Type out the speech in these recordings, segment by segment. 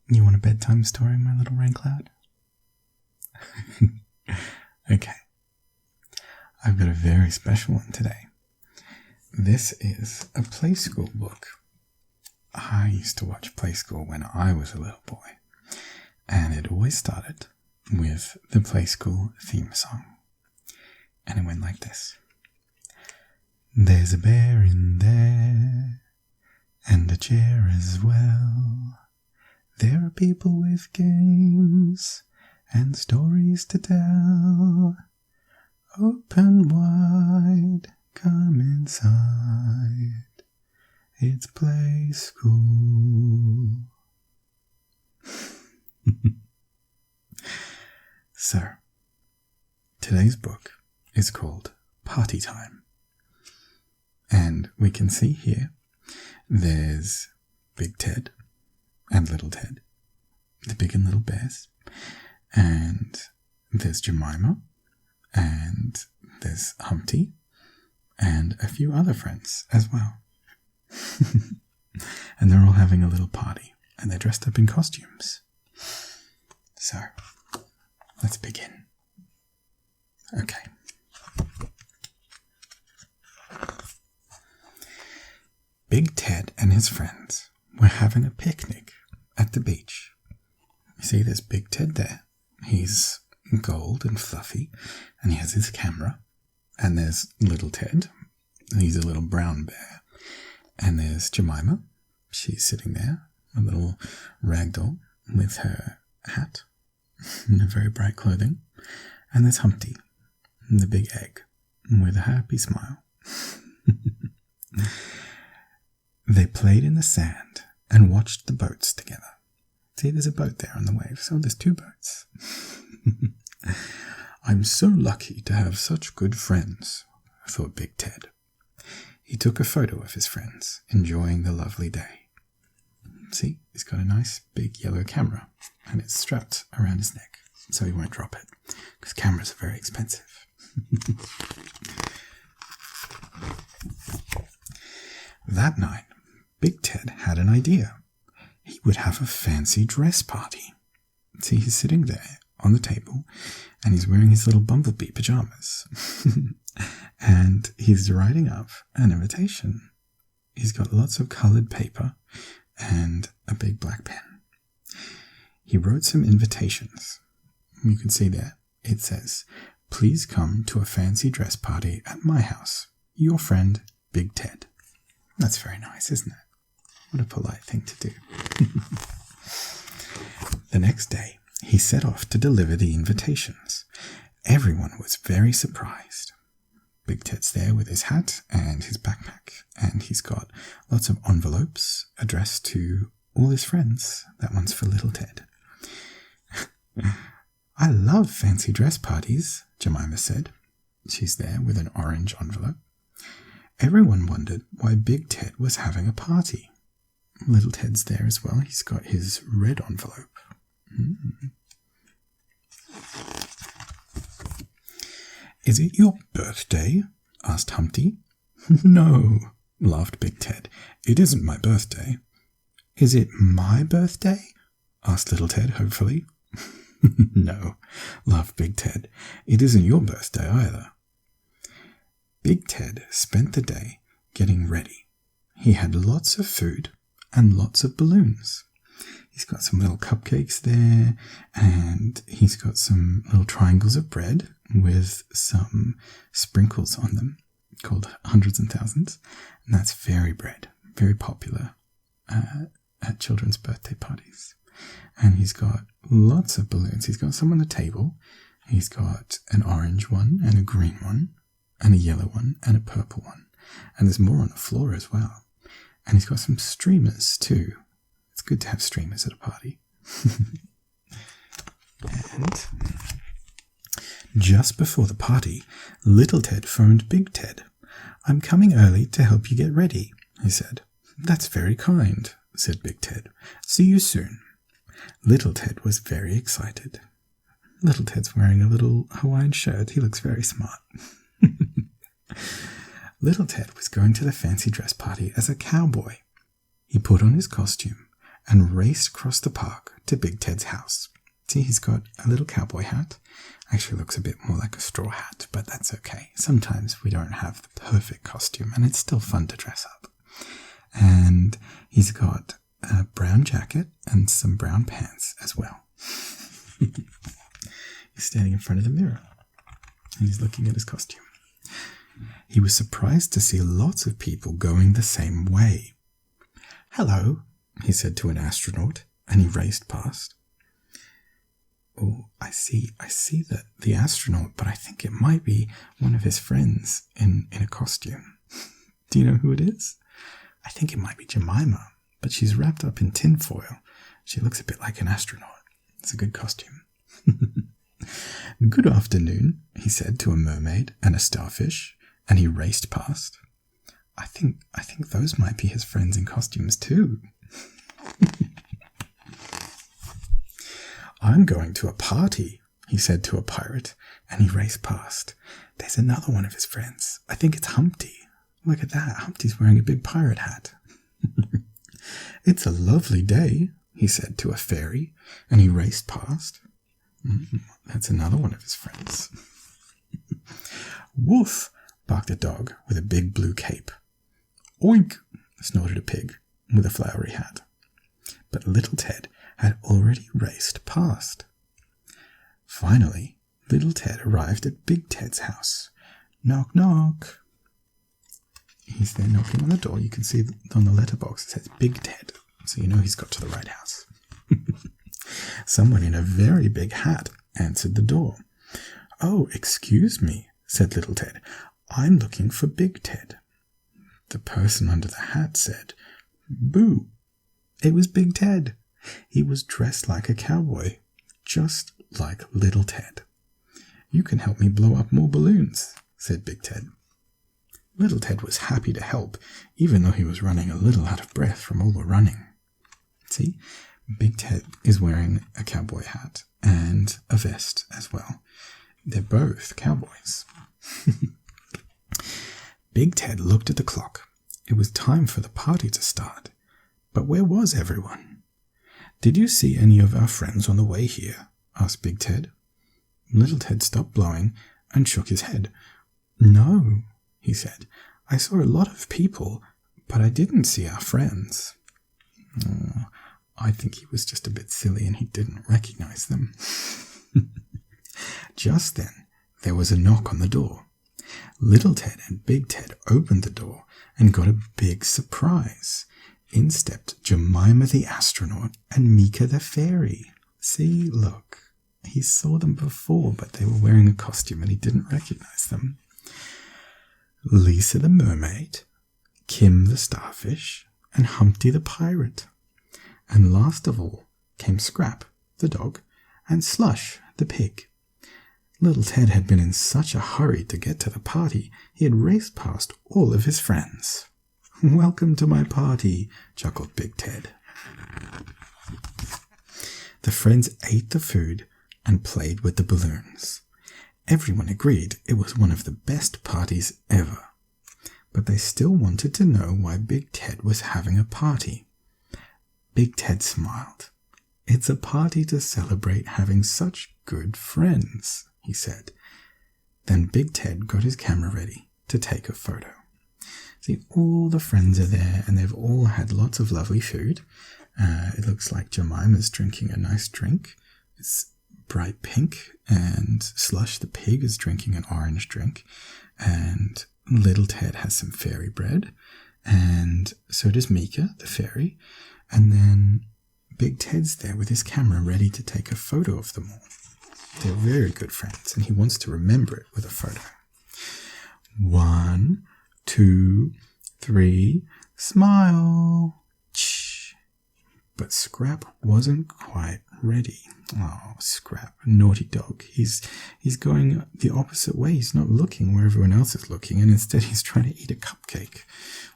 You want a bedtime story, my little rain cloud? Okay. I've got a very special one today. This is a play school book. I used to watch play school when I was a little boy, and it always started with the play school theme song. And it went like this. There's a bear in there, and a chair as well. There are people with games and stories to tell. Open wide, come inside. It's play school. So, today's book is called Party Time. And we can see here there's Big Ted and Little Ted, the big and little bears, and there's Jemima, and there's Humpty, and a few other friends as well. And they're all having a little party, and they're dressed up in costumes. So, let's begin. Okay. Big Ted and his friends were having a picnic at the beach. You see, there's Big Ted there. He's gold and fluffy, and he has his camera. And there's Little Ted. He's a little brown bear. And there's Jemima. She's sitting there, a little ragdoll with her hat and a very bright clothing. And there's Humpty, the big egg, with a happy smile. They played in the sand and watched the boats together. See, there's a boat there on the waves. Oh, there's two boats. I'm so lucky to have such good friends, thought Big Ted. He took a photo of his friends, enjoying the lovely day. See, he's got a nice big yellow camera, and it's strapped around his neck, so he won't drop it, because cameras are very expensive. That night, Big Ted had an idea. He would have a fancy dress party. See, he's sitting there on the table, and he's wearing his little bumblebee pajamas. And he's writing up an invitation. He's got lots of coloured paper and a big black pen. He wrote some invitations. You can see there, it says, "Please come to a fancy dress party at my house. Your friend, Big Ted." That's very nice, isn't it? What a polite thing to do. The next day, he set off to deliver the invitations. Everyone was very surprised. Big Ted's there with his hat and his backpack, and he's got lots of envelopes addressed to all his friends. That one's for Little Ted. I love fancy dress parties, Jemima said. She's there with an orange envelope. Everyone wondered why Big Ted was having a party. Little Ted's there as well. He's got his red envelope. Is it your birthday? Asked Humpty. No, laughed Big Ted. It isn't my birthday. Is it my birthday? Asked Little Ted hopefully. No, laughed Big Ted. It isn't your birthday either. Big Ted spent the day getting ready. He had lots of food and lots of balloons. He's got some little cupcakes there, and he's got some little triangles of bread with some sprinkles on them called hundreds and thousands. And that's fairy bread, very popular at children's birthday parties. And he's got lots of balloons. He's got some on the table. He's got an orange one and a green one and a yellow one and a purple one. And there's more on the floor as well. And he's got some streamers too. It's good to have streamers at a party. And just before the party, Little Ted phoned Big Ted. I'm coming early to help you get ready, he said. That's very kind, said Big Ted. See you soon. Little Ted was very excited. Little Ted's wearing a little Hawaiian shirt. He looks very smart. Little Ted was going to the fancy dress party as a cowboy. He put on his costume and raced across the park to Big Ted's house. See, he's got a little cowboy hat. Actually looks a bit more like a straw hat, but that's okay. Sometimes we don't have the perfect costume, and it's still fun to dress up. And he's got a brown jacket and some brown pants as well. He's standing in front of the mirror, and he's looking at his costume. He was surprised to see lots of people going the same way. "Hello," he said to an astronaut, and he raced past. "Oh, I see the astronaut, but I think it might be one of his friends in a costume. Do you know who it is? I think it might be Jemima, but she's wrapped up in tinfoil. She looks a bit like an astronaut. It's a good costume." "Good afternoon," he said to a mermaid and a starfish, and he raced past. I think those might be his friends in costumes too." "I'm going to a party," he said to a pirate, and he raced past. "There's another one of his friends. I think it's Humpty. Look at that. Humpty's wearing a big pirate hat." "It's a lovely day," he said to a fairy, and he raced past. That's another one of his friends. "Woof," barked a dog with a big blue cape. "Oink," snorted a pig with a flowery hat. But little Ted had already raced past. Finally, little Ted arrived at Big Ted's house. Knock, knock. He's there knocking on the door. You can see on the letterbox it says Big Ted, so you know he's got to the right house. Someone in a very big hat answered the door. "Oh, excuse me," said little Ted. "I'm looking for Big Ted." The person under the hat said, "Boo." It was Big Ted. He was dressed like a cowboy, just like little Ted. "You can help me blow up more balloons," said Big Ted. Little Ted was happy to help, even though he was running a little out of breath from all the running. See, Big Ted is wearing a cowboy hat and a vest as well. They're both cowboys. Big Ted looked at the clock. It was time for the party to start. But where was everyone? "Did you see any of our friends on the way here?" asked Big Ted. Little Ted stopped blowing and shook his head. "No," he said. "I saw a lot of people, but I didn't see our friends." Oh, I think he was just a bit silly and he didn't recognize them. Just then, there was a knock on the door. Little Ted and Big Ted opened the door and got a big surprise. In stepped Jemima the astronaut and Meeka the fairy. See, look, he saw them before, but they were wearing a costume and he didn't recognize them. Lisa the mermaid, Kim the starfish, and Humpty the pirate. And last of all came Scrap the dog and Slush the pig. Little Ted had been in such a hurry to get to the party, he had raced past all of his friends. "Welcome to my party," chuckled Big Ted. The friends ate the food and played with the balloons. Everyone agreed it was one of the best parties ever. But they still wanted to know why Big Ted was having a party. Big Ted smiled. "It's a party to celebrate having such good friends," he said. Then Big Ted got his camera ready to take a photo. See, all the friends are there, and they've all had lots of lovely food. It looks like Jemima's drinking a nice drink. It's bright pink, and Slush the pig is drinking an orange drink, and little Ted has some fairy bread, and so does Meeka the fairy, and then Big Ted's there with his camera ready to take a photo of them all. They're very good friends, and he wants to remember it with a photo. 1, 2, 3, smile. But Scrap wasn't quite ready. Oh, Scrap, naughty dog. He's going the opposite way. He's not looking where everyone else is looking, and instead he's trying to eat a cupcake,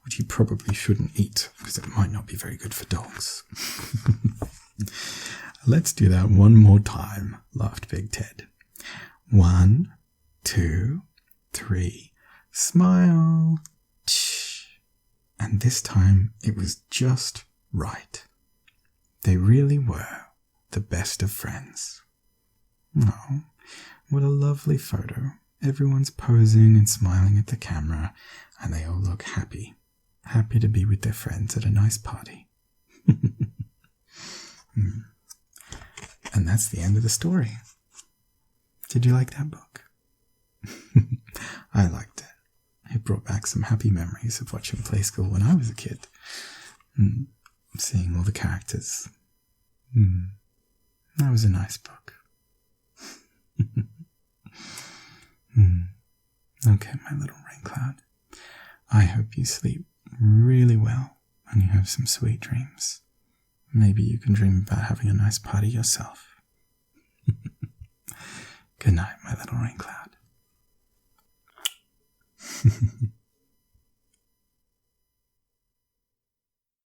which he probably shouldn't eat, because it might not be very good for dogs. "Let's do that one more time," laughed Big Ted. 1, 2, 3, smile. And this time it was just right. They really were the best of friends. Oh, what a lovely photo. Everyone's posing and smiling at the camera, and they all look happy. Happy to be with their friends at a nice party. And that's the end of the story. Did you like that book? I liked it. It brought back some happy memories of watching Play School when I was a kid. Seeing all the characters. That was a nice book. Okay, my little rain cloud. I hope you sleep really well and you have some sweet dreams. Maybe you can dream about having a nice party yourself. Good night, my little rain cloud.